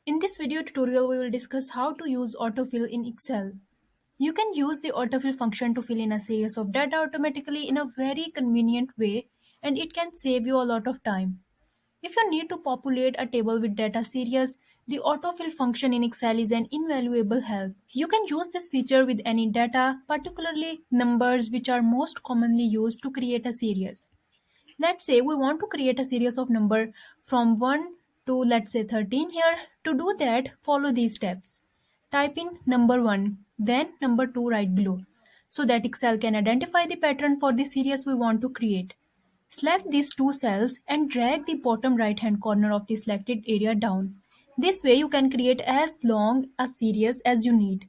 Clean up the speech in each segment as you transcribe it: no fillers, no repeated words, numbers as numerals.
In this video tutorial, we will discuss how to use AutoFill in Excel. You can use the AutoFill function to fill in a series of data automatically in a very convenient way, and it can save you a lot of time. If you need to populate a table with data series, the AutoFill function in Excel is an invaluable help. You can use this feature with any data, particularly numbers which are most commonly used to create a series. Let's say we want to create a series of number from 1 to let's say 13 here. To do that, follow these steps. Type in number 1, then number 2 right below, so that Excel can identify the pattern for the series we want to create. Select these two cells and drag the bottom right hand corner of the selected area down. This way you can create as long a series as you need.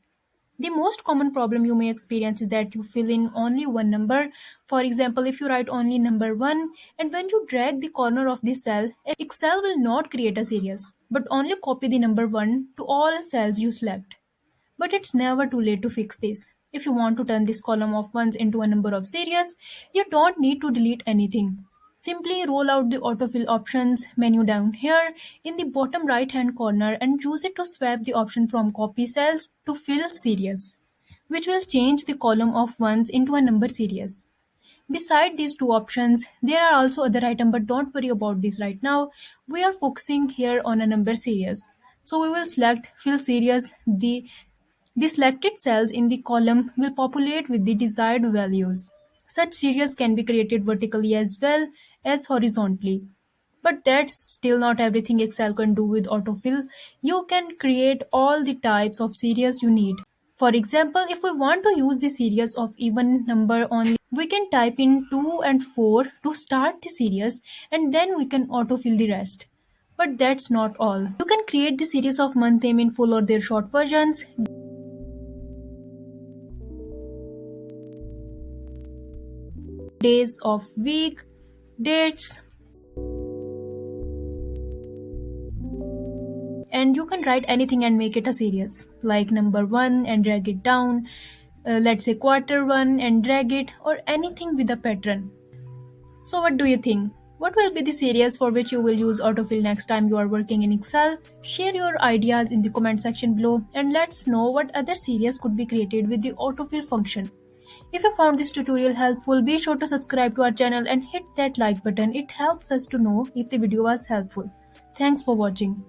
The most common problem you may experience is that you fill in only one number. For example, if you write only number 1 and when you drag the corner of the cell, Excel will not create a series, but only copy the number 1 to all cells you select. But it's never too late to fix this. If you want to turn this column of ones into a number of series, you don't need to delete anything. Simply roll out the autofill options menu down here in the bottom right hand corner and use it to swap the option from copy cells to fill series, which will change the column of ones into a number series. Beside these two options, there are also other items, but don't worry about this right now. We are focusing here on a number series. So we will select fill series. The selected cells in the column will populate with the desired values. Such series can be created vertically as well as horizontally. But that's still not everything Excel can do with autofill. You can create all the types of series you need. For example, if we want to use the series of even number only, we can type in 2 and 4 to start the series and then we can autofill the rest. But that's not all. You can create the series of month name in full or their short versions, days of week, dates, and you can write anything and make it a series like number 1 and drag it down, let's say quarter 1 and drag it, or anything with a pattern. So what do you think? What will be the series for which you will use autofill next time you are working in Excel? Share your ideas in the comment section below and let's know what other series could be created with the autofill function. If you found this tutorial helpful, be sure to subscribe to our channel and hit that like button. It helps us to know if the video was helpful. Thanks for watching.